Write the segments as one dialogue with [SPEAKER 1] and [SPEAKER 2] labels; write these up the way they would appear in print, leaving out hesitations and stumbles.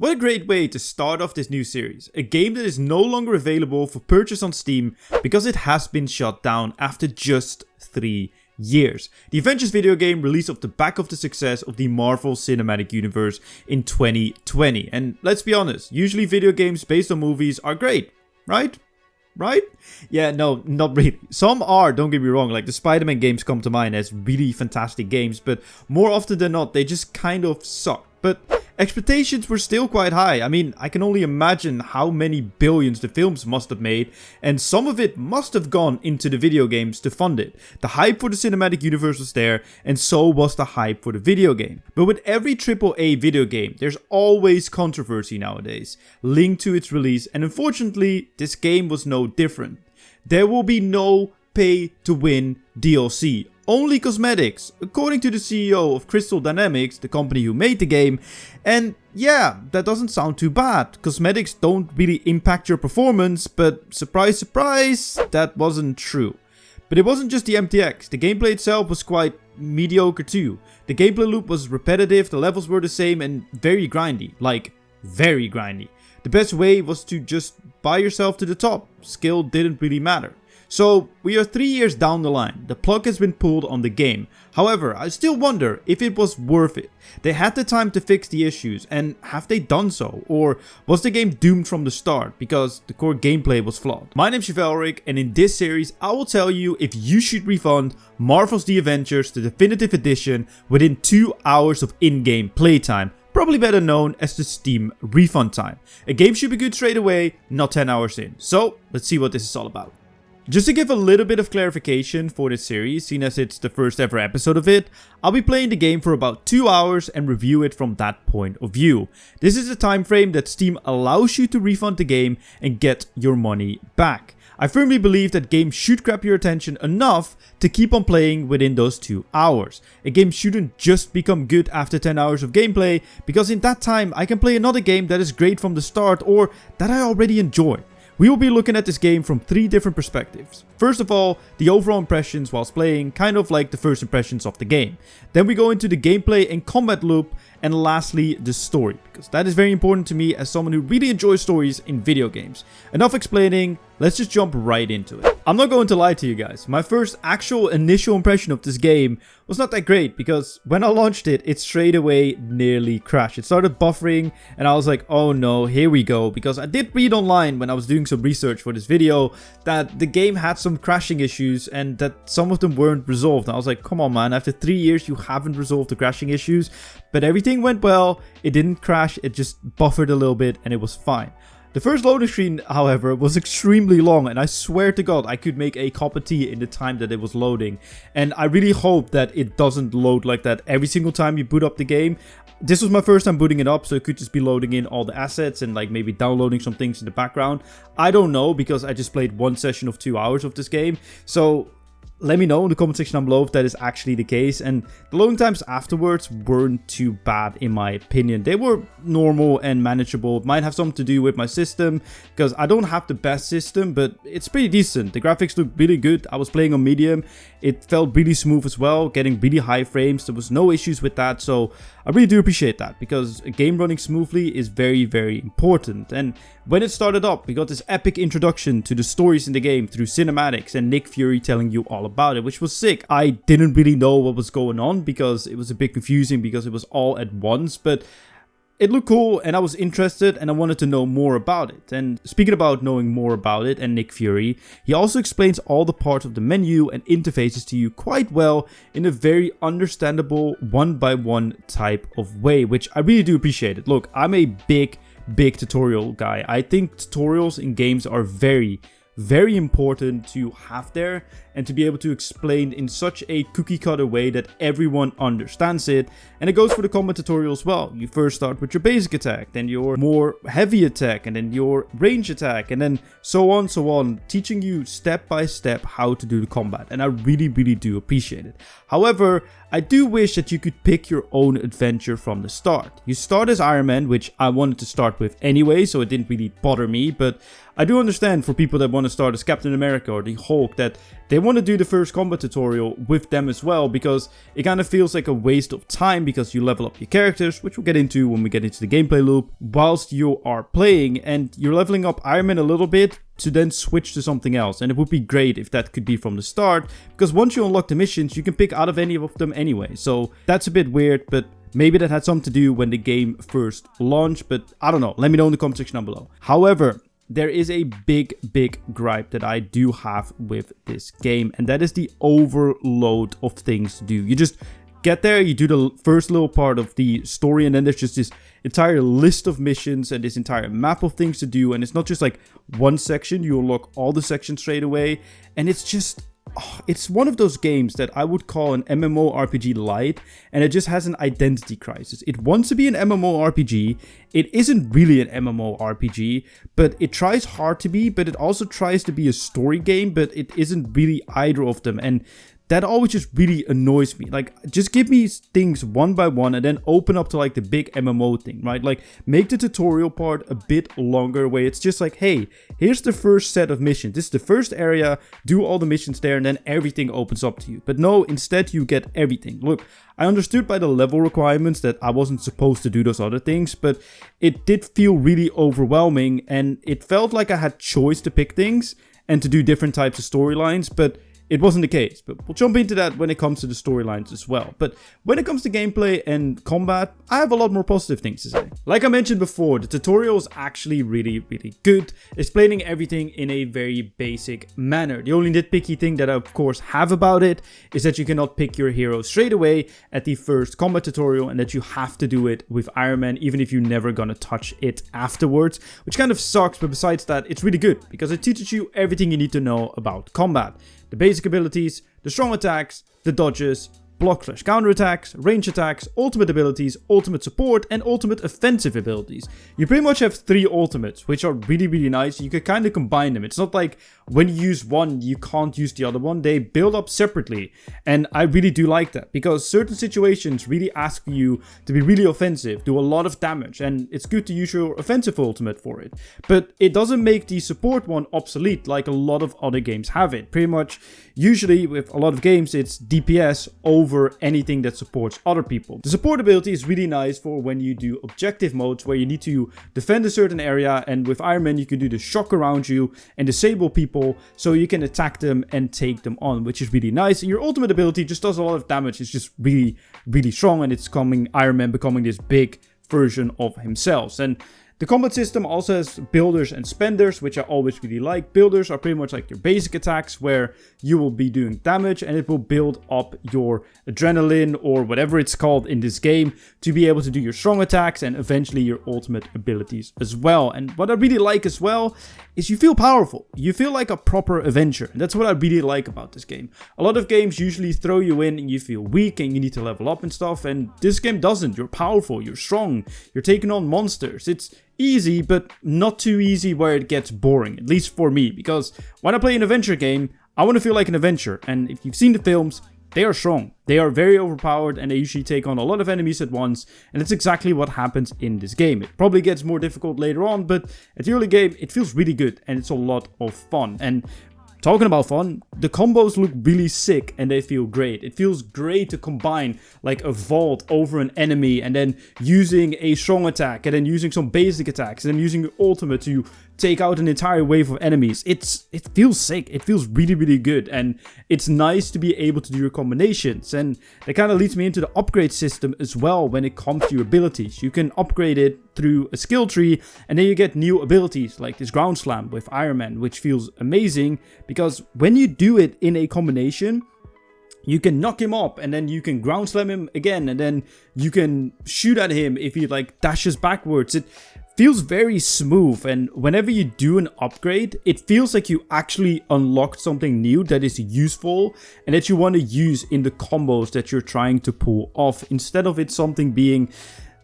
[SPEAKER 1] What a great way to start off this new series, a game that is no longer available for purchase on Steam because it has been shut down after just 3 years. The Avengers video game released off the back of the success of the Marvel Cinematic Universe in 2020. And let's be honest, usually video games based on movies are great, right? Right? Yeah, no, not really. Some are, don't get me wrong, like the Spider-Man games come to mind as really fantastic games, but more often than not, they just kind of suck. But expectations were still quite high. I mean, I can only imagine how many billions the films must have made, and some of it must have gone into the video games to fund it. The hype for the cinematic universe was there, and so was the hype for the video game. But with every AAA video game, there's always controversy nowadays, linked to its release, and unfortunately, this game was no different. There will be no pay-to-win DLC. Only cosmetics, according to the CEO of Crystal Dynamics, the company who made the game. And yeah, that doesn't sound too bad. Cosmetics don't really impact your performance, but surprise, surprise, that wasn't true. But it wasn't just the MTX, the gameplay itself was quite mediocre too. The gameplay loop was repetitive, the levels were the same and very grindy, like very grindy. The best way was to just buy yourself to the top, skill didn't really matter. So, we are 3 years down the line, the plug has been pulled on the game. However, I still wonder if it was worth it. They had the time to fix the issues, and have they done so? Or was the game doomed from the start because the core gameplay was flawed? My name's Chivalric, and in this series I will tell you if you should refund Marvel's The Avengers, the definitive edition, within 2 hours of in-game playtime. Probably better known as the Steam refund time. A game should be good straight away, not 10 hours in. So, let's see what this is all about. Just to give a little bit of clarification for this series, seeing as it's the first ever episode of it, I'll be playing the game for about 2 hours and review it from that point of view. This is the time frame that Steam allows you to refund the game and get your money back. I firmly believe that games should grab your attention enough to keep on playing within those 2 hours. A game shouldn't just become good after 10 hours of gameplay, because in that time I can play another game that is great from the start or that I already enjoy. We will be looking at this game from 3 different perspectives. First of all, the overall impressions whilst playing, kind of like the first impressions of the game. Then we go into the gameplay and combat loop, and lastly, the story, because that is very important to me as someone who really enjoys stories in video games. Enough explaining, let's just jump right into it. I'm not going to lie to you guys, my first actual initial impression of this game was not that great, because when I launched it, it straight away nearly crashed. It started buffering, and I was like, oh no, here we go, because I did read online when I was doing some research for this video that the game had some crashing issues and that some of them weren't resolved. And I was like, come on man, after 3 years you haven't resolved the crashing issues. But everything went well, it didn't crash, it just buffered a little bit and it was fine. The first loading screen, however, was extremely long, and I swear to God I could make a cup of tea in the time that it was loading. And I really hope that it doesn't load like that every single time you boot up the game. This was my first time booting it up, so it could just be loading in all the assets and like maybe downloading some things in the background. I don't know, because I just played one session of 2 hours of this game. So let me know in the comment section down below if that is actually the case. And the loading times afterwards weren't too bad in my opinion. They were normal and manageable. It might have something to do with my system, because I don't have the best system, but it's pretty decent. The graphics look really good. I was playing on medium. It felt really smooth as well, getting really high frames. There was no issues with that, so I really do appreciate that, because a game running smoothly is very, very important. And when it started up, we got this epic introduction to the stories in the game through cinematics and Nick Fury telling you all about it, which was sick. I didn't really know what was going on because it was a bit confusing because it was all at once, but it looked cool and I was interested and I wanted to know more about it. And speaking about knowing more about it and Nick Fury, he also explains all the parts of the menu and interfaces to you quite well in a very understandable one-by-one type of way, which I really do appreciate it. Look, I'm a big tutorial guy. I think tutorials in games are very important to have there and to be able to explain in such a cookie cutter way that everyone understands it. And it goes for the combat tutorial as well. You first start with your basic attack, then your more heavy attack, and then your range attack, and then so on, teaching you step by step how to do the combat. And I really do appreciate it. However, I do wish that you could pick your own adventure from the start. You start as Iron Man, which I wanted to start with anyway, so it didn't really bother me, but I do understand for people that want to start as Captain America or the Hulk that they want to do the first combat tutorial with them as well, because it kind of feels like a waste of time, because you level up your characters, which we'll get into when we get into the gameplay loop, whilst you are playing, and you're leveling up Iron Man a little bit to then switch to something else. And it would be great if that could be from the start, because once you unlock the missions, you can pick out of any of them anyway. So that's a bit weird, but maybe that had something to do when the game first launched, but I don't know. Let me know in the comment section down below. However, there is a big gripe that I do have with this game, and that is the overload of things to do. You just get there, you do the first little part of the story, and then there's just this entire list of missions and this entire map of things to do, and it's not just like one section, you unlock all the sections straight away, and it's just... it's one of those games that I would call an MMORPG light, and it just has an identity crisis. It wants to be an MMORPG, it isn't really an MMORPG, but it tries hard to be, but it also tries to be a story game, but it isn't really either of them, and that always just really annoys me. Like, just give me things one by one and then open up to like the big MMO thing, right? Like, make the tutorial part a bit longer, where it's just like, hey, here's the first set of missions. This is the first area, do all the missions there, and then everything opens up to you. But no, instead you get everything. Look, I understood by the level requirements that I wasn't supposed to do those other things, but it did feel really overwhelming, and it felt like I had choice to pick things and to do different types of storylines, but it wasn't the case, but we'll jump into that when it comes to the storylines as well. But when it comes to gameplay and combat, I have a lot more positive things to say. Like I mentioned before, the tutorial is actually really good, explaining everything in a very basic manner. The only nitpicky thing that I of course have about it is that you cannot pick your hero straight away at the first combat tutorial, and that you have to do it with Iron Man, even if you're never gonna touch it afterwards, which kind of sucks, but besides that, it's really good, because it teaches you everything you need to know about combat. The basic abilities, the strong attacks, the dodges, block/counter attacks, range attacks, ultimate abilities, ultimate support, and ultimate offensive abilities. You pretty much have 3 ultimates, which are really nice. You can kind of combine them. It's not like when you use one, you can't use the other one. They build up separately, and I really do like that, because certain situations really ask you to be really offensive, do a lot of damage, and it's good to use your offensive ultimate for it. But it doesn't make the support one obsolete like a lot of other games have it. Pretty much, usually with a lot of games, it's DPS over anything that supports other people. The support ability is really nice for when you do objective modes, where you need to defend a certain area, and with Iron Man you can do the shock around you and disable people so you can attack them and take them on, which is really nice. And your ultimate ability just does a lot of damage. It's just really strong, and it's Iron Man becoming this big version of himself. And the combat system also has builders and spenders, which I always really like. Builders are pretty much like your basic attacks, where you will be doing damage and it will build up your adrenaline, or whatever it's called in this game, to be able to do your strong attacks and eventually your ultimate abilities as well. And what I really like as well is you feel powerful. You feel like a proper Avenger, and that's what I really like about this game. A lot of games usually throw you in and you feel weak and you need to level up and stuff, and this game doesn't. You're powerful, you're strong, you're taking on monsters. It's easy, but not too easy where it gets boring, at least for me, because when I play an adventure game, I want to feel like an adventure, and if you've seen the films, they are strong, they are very overpowered, and they usually take on a lot of enemies at once, and it's exactly what happens in this game. It probably gets more difficult later on, but at the early game, it feels really good, and it's a lot of fun. And talking about fun, the combos look really sick and they feel great. It feels great to combine like a vault over an enemy, and then using a strong attack, and then using some basic attacks, and then using your ultimate to take out an entire wave of enemies. It feels sick. It feels really good, and it's nice to be able to do your combinations. And that kind of leads me into the upgrade system as well when it comes to your abilities. You can upgrade it through a skill tree, and then you get new abilities like this ground slam with Iron Man, which feels amazing, because when you do it in a combination, you can knock him up, and then you can ground slam him again, and then you can shoot at him if he like dashes backwards. It feels very smooth, and whenever you do an upgrade, it feels like you actually unlocked something new that is useful and that you want to use in the combos that you're trying to pull off, instead of it something being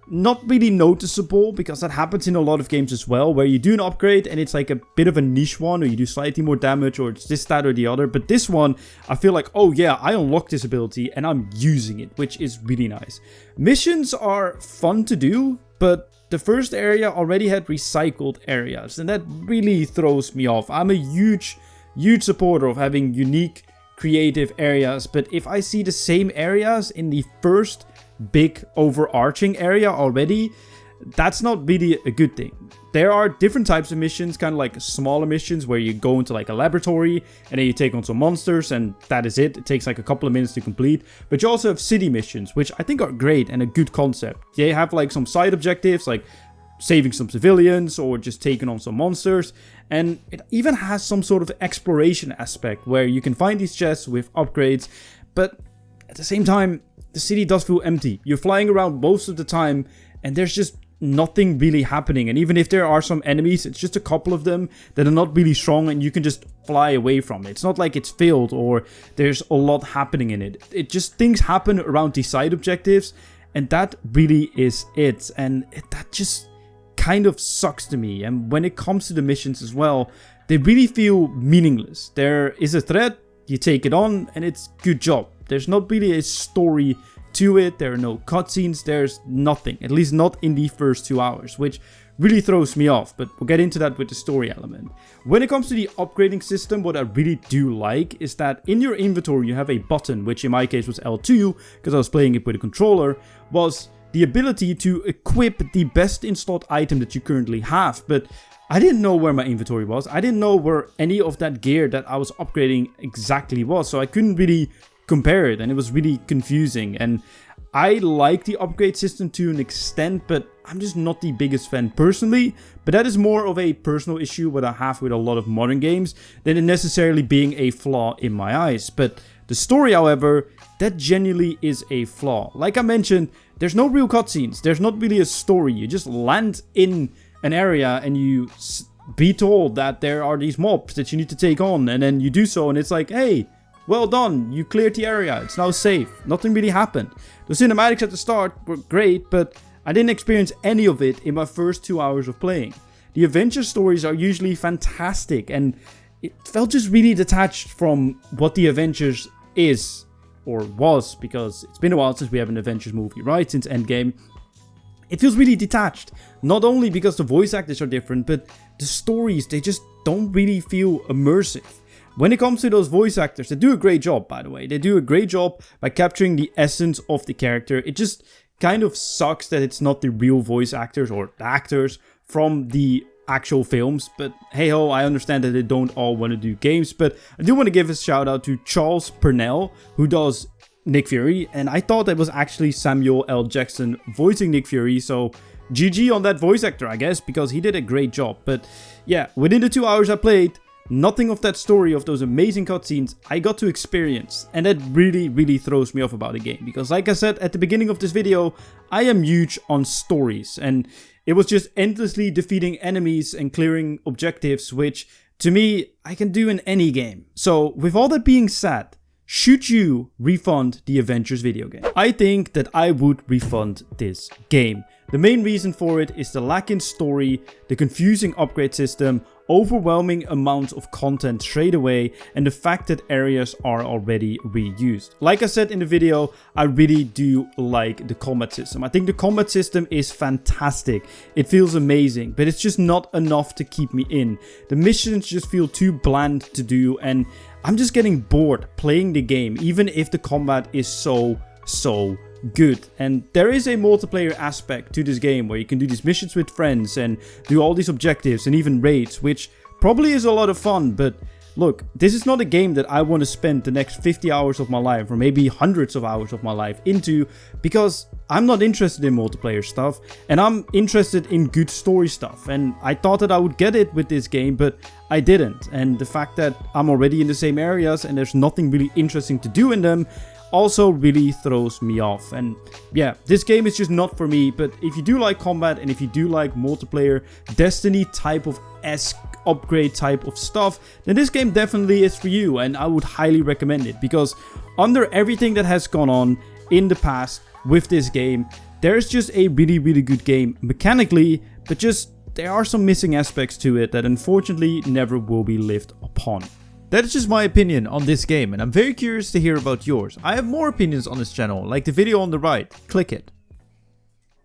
[SPEAKER 1] not really noticeable, because that happens in a lot of games as well, where you do an upgrade and it's like a bit of a niche one, or you do slightly more damage, or it's this, that, or the other. But this one, I feel like, oh yeah, I unlocked this ability and I'm using it, which is really nice. Missions are fun to do, but the first area already had recycled areas, and that really throws me off. I'm a huge supporter of having unique creative areas, but if I see the same areas in the first big overarching area already, that's not really a good thing. There are different types of missions, kind of like smaller missions where you go into like a laboratory and then you take on some monsters and that is it. It takes like a couple of minutes to complete. But you also have city missions, which I think are great and a good concept. They have like some side objectives like saving some civilians or just taking on some monsters. And it even has some sort of exploration aspect where you can find these chests with upgrades. But at the same time, the city does feel empty. You're flying around most of the time and there's just nothing really happening. And even if there are some enemies, it's just a couple of them that are not really strong and you can just fly away from it. It's not like it's filled or there's a lot happening in it. It just, things happen around these side objectives and that really is it. And that just kind of sucks to me. And when it comes to the missions as well, they really feel meaningless. There is a threat, you take it on and it's good job. There's not really a story to it. There are no cutscenes. There's nothing, at least not in the first 2 hours, which really throws me off, but we'll get into that with the story element. When it comes to the upgrading system, what I really do like is that in your inventory you have a button, which in my case was L2 because I was playing it with a controller, was the ability to equip the best in slot item that you currently have. But I didn't know where my inventory was. I didn't know where any of that gear that I was upgrading exactly was, so I couldn't really compare it and it was really confusing. And I like the upgrade system to an extent, but I'm just not the biggest fan personally. But that is more of a personal issue what I have with a lot of modern games than it necessarily being a flaw in my eyes. But the story, however, that genuinely is a flaw. Like I mentioned, there's no real cutscenes. There's not really a story. You just land in an area and you be told that there are these mobs that you need to take on, and then you do so and it's like, hey, well done, you cleared the area, it's now safe. Nothing really happened. The cinematics at the start were great, but I didn't experience any of it in my first 2 hours of playing. The Avengers stories are usually fantastic, and it felt just really detached from what the Avengers is, or was, because it's been a while since we have an Avengers movie, right? Since Endgame. It feels really detached, not only because the voice actors are different, but the stories, they just don't really feel immersive. When it comes to those voice actors, they do a great job, by the way. They do a great job by capturing the essence of the character. It just kind of sucks that it's not the real voice actors or the actors from the actual films. But hey ho, I understand that they don't all want to do games. But I do want to give a shout out to Charles Purnell, who does Nick Fury. And I thought that was actually Samuel L. Jackson voicing Nick Fury. So GG on that voice actor, I guess, because he did a great job. But yeah, within the 2 hours I played, nothing of that story, of those amazing cutscenes, I got to experience. And that really, really throws me off about the game. Because like I said at the beginning of this video, I am huge on stories. And it was just endlessly defeating enemies and clearing objectives, which to me, I can do in any game. So with all that being said, should you refund the Avengers video game? I think that I would refund this game. The main reason for it is the lack in story, the confusing upgrade system, overwhelming amounts of content straight away, and the fact that areas are already reused. Like I said in the video, I really do like the combat system. I think the combat system is fantastic. It feels amazing, but it's just not enough to keep me in. The missions just feel too bland to do, and I'm just getting bored playing the game, even if the combat is so good. And there is a multiplayer aspect to this game where you can do these missions with friends and do all these objectives and even raids, which probably is a lot of fun. But look, this is not a game that I want to spend the next 50 hours of my life or maybe hundreds of hours of my life into, because I'm not interested in multiplayer stuff and I'm interested in good story stuff. And I thought that I would get it with this game, but I didn't. And the fact that I'm already in the same areas and there's nothing really interesting to do in them also really throws me off. And yeah, this game is just not for me. But if you do like combat and if you do like multiplayer Destiny type of upgrade type of stuff, then this game definitely is for you, and I would highly recommend it. Because under everything that has gone on in the past with this game, there's just a really good game mechanically, but just there are some missing aspects to it that unfortunately never will be lived upon. That is just my opinion on this game, and I'm very curious to hear about yours. I have more opinions on this channel, like the video on the right. Click it.